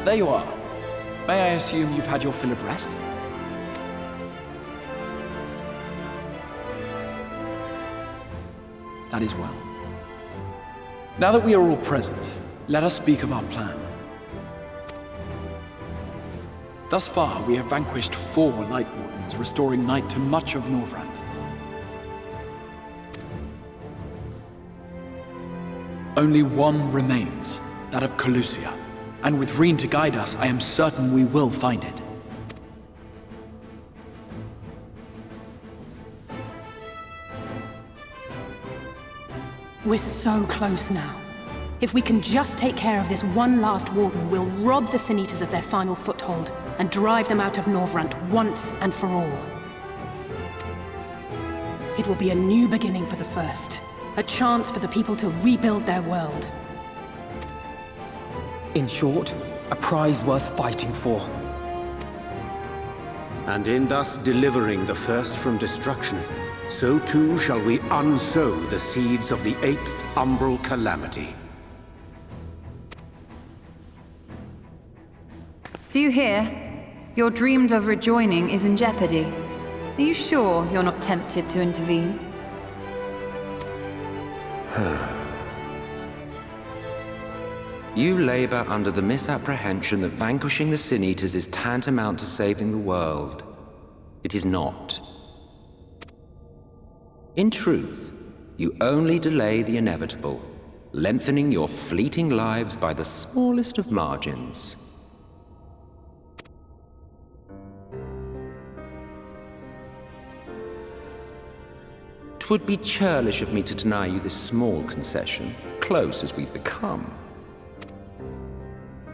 There you are. May I assume you've had your fill of rest? That is well. Now that we are all present, let us speak of our plan. Thus far, we have vanquished 4 Light Wardens, restoring night to much of Norvrant. Only one remains, that of Calusia. And with Reen to guide us, I am certain we will find it. We're so close now. If we can just take care of this one last Warden, we'll rob the Sin Eaters of their final foothold and drive them out of Norvrant once and for all. It will be a new beginning for the First. A chance for the people to rebuild their world. In short, a prize worth fighting for. And in thus delivering the First from destruction, so too shall we unsow the seeds of the 8th Umbral Calamity. Do you hear? Your dreamed of rejoining is in jeopardy. Are you sure you're not tempted to intervene? You labor under the misapprehension that vanquishing the Sin Eaters is tantamount to saving the world. It is not. In truth, you only delay the inevitable, lengthening your fleeting lives by the smallest of margins. Twould be churlish of me to deny you this small concession, close as we've become.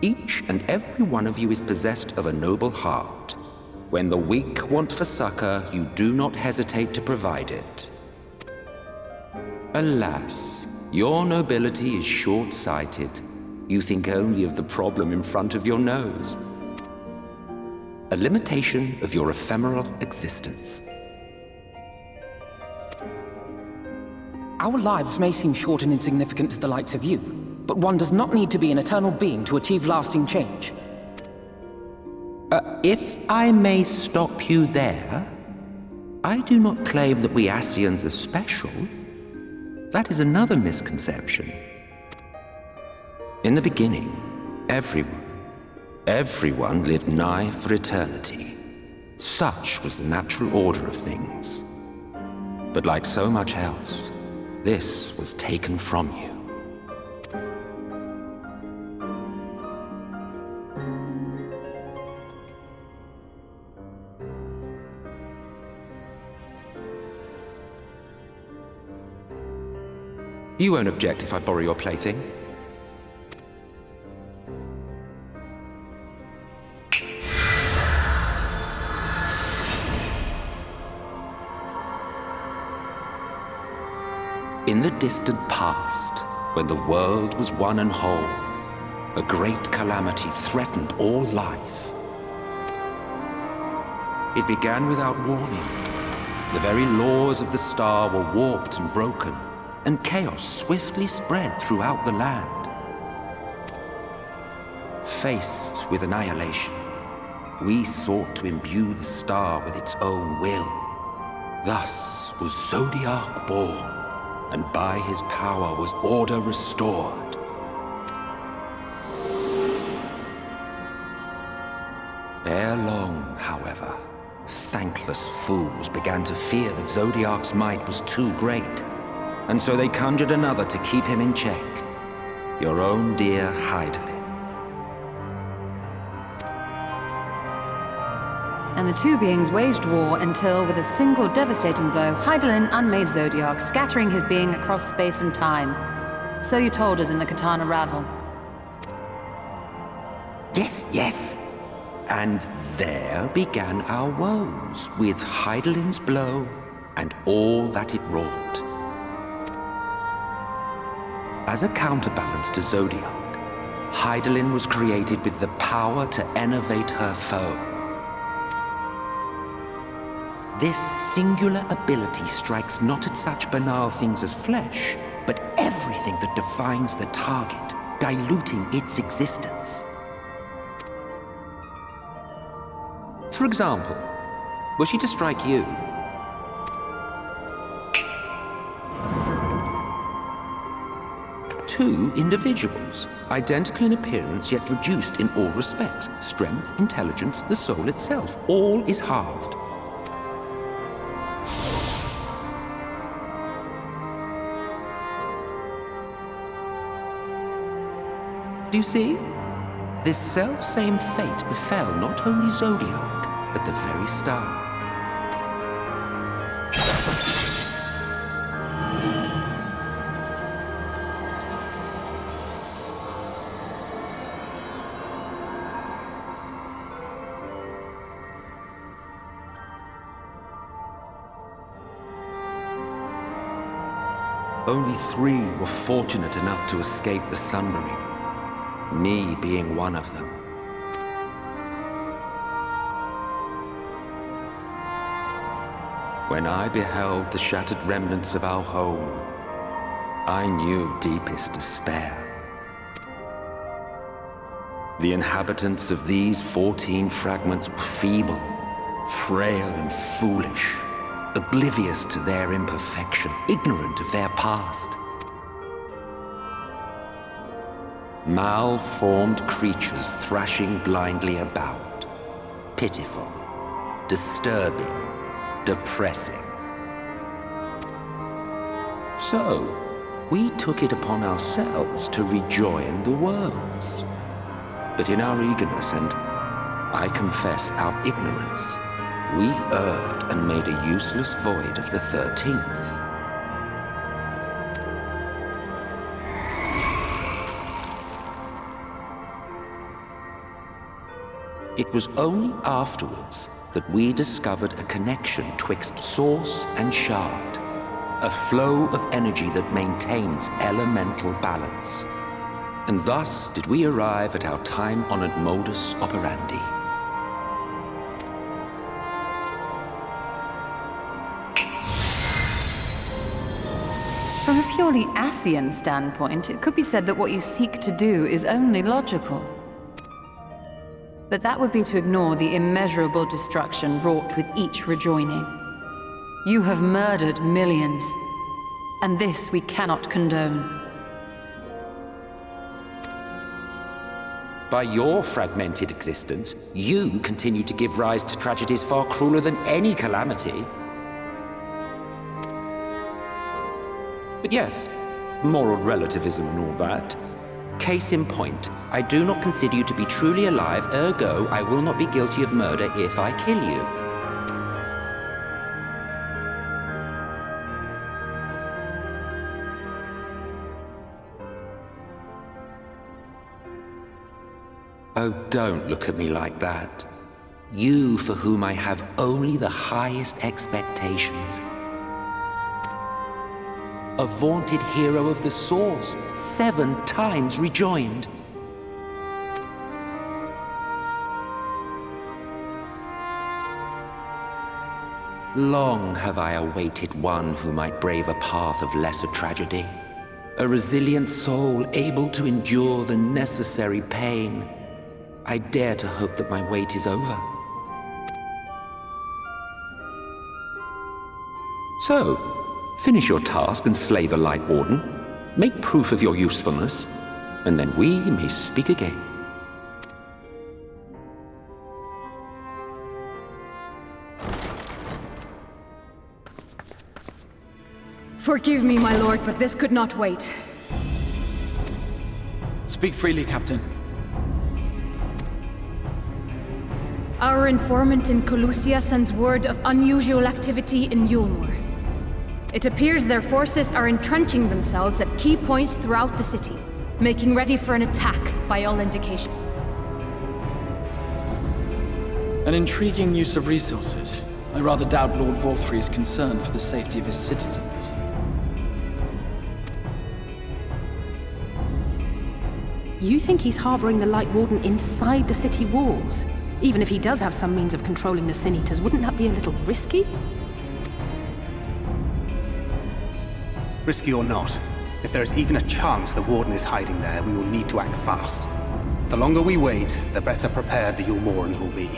Each and every one of you is possessed of a noble heart. When the weak want for succor, you do not hesitate to provide it. Alas, your nobility is short-sighted. You think only of the problem in front of your nose. A limitation of your ephemeral existence. Our lives may seem short and insignificant to the likes of you, but one does not need to be an eternal being to achieve lasting change. If I may stop you there, I do not claim that we Ascians are special. That is another misconception. In the beginning, everyone lived nigh for eternity. Such was the natural order of things. But like so much else, this was taken from you. You won't object if I borrow your plaything? In the distant past, when the world was one and whole, a great calamity threatened all life. It began without warning. The very laws of the star were warped and broken, and chaos swiftly spread throughout the land. Faced with annihilation, we sought to imbue the star with its own will. Thus was Zodiac born, and by his power was order restored. Ere long, however, thankless fools began to fear that Zodiac's might was too great, and so they conjured another to keep him in check. Your own dear Hydaelyn. And the two beings waged war until, with a single devastating blow, Hydaelyn unmade Zodiac, scattering his being across space and time. So you told us in the Katana Ravel. Yes. And there began our woes, with Hydaelyn's blow and all that it wrought. As a counterbalance to Zodiac, Hydaelyn was created with the power to enervate her foe. This singular ability strikes not at such banal things as flesh, but everything that defines the target, diluting its existence. For example, were she to strike you, two individuals, identical in appearance yet reduced in all respects. Strength, intelligence, the soul itself, all is halved. Do you see? This self-same fate befell not only Zodiac, but the very star. Only 3 were fortunate enough to escape the Sundering, me being one of them. When I beheld the shattered remnants of our home, I knew deepest despair. The inhabitants of these 14 fragments were feeble, frail and foolish, oblivious to their imperfection, ignorant of their past. Malformed creatures thrashing blindly about. Pitiful, disturbing, depressing. So, we took it upon ourselves to rejoin the worlds. But in our eagerness and, I confess, our ignorance, we erred and made a useless void of the 13th. It was only afterwards that we discovered a connection twixt source and shard, a flow of energy that maintains elemental balance. And thus did we arrive at our time-honored modus operandi. From a purely Ascian standpoint, it could be said that what you seek to do is only logical. But that would be to ignore the immeasurable destruction wrought with each rejoining. You have murdered millions, and this we cannot condone. By your fragmented existence, you continue to give rise to tragedies far crueler than any calamity. But yes, moral relativism and all that. Case in point, I do not consider you to be truly alive, ergo I will not be guilty of murder if I kill you. Oh, don't look at me like that. You for whom I have only the highest expectations. A vaunted hero of the Source, 7 times rejoined. Long have I awaited one who might brave a path of lesser tragedy. A resilient soul able to endure the necessary pain. I dare to hope that my wait is over. So, finish your task and slay the Light Warden. Make proof of your usefulness, and then we may speak again. Forgive me, my lord, but this could not wait. Speak freely, Captain. Our informant in Colusia sends word of unusual activity in Eulmore. It appears their forces are entrenching themselves at key points throughout the city, making ready for an attack by all indication. An intriguing use of resources. I rather doubt Lord Vorthry is concerned for the safety of his citizens. You think he's harboring the Light Warden inside the city walls? Even if he does have some means of controlling the Sin Eaters, wouldn't that be a little risky? Risky or not, if there is even a chance the Warden is hiding there, we will need to act fast. The longer we wait, the better prepared the Eulmorans will be.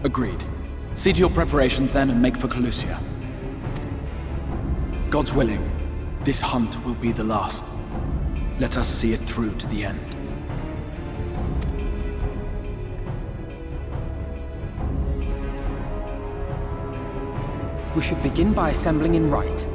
Agreed. See to your preparations then and make for Calusia. God's willing, this hunt will be the last. Let us see it through to the end. We should begin by assembling in Rite.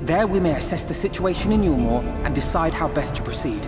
There we may assess the situation in Eulmore and decide how best to proceed.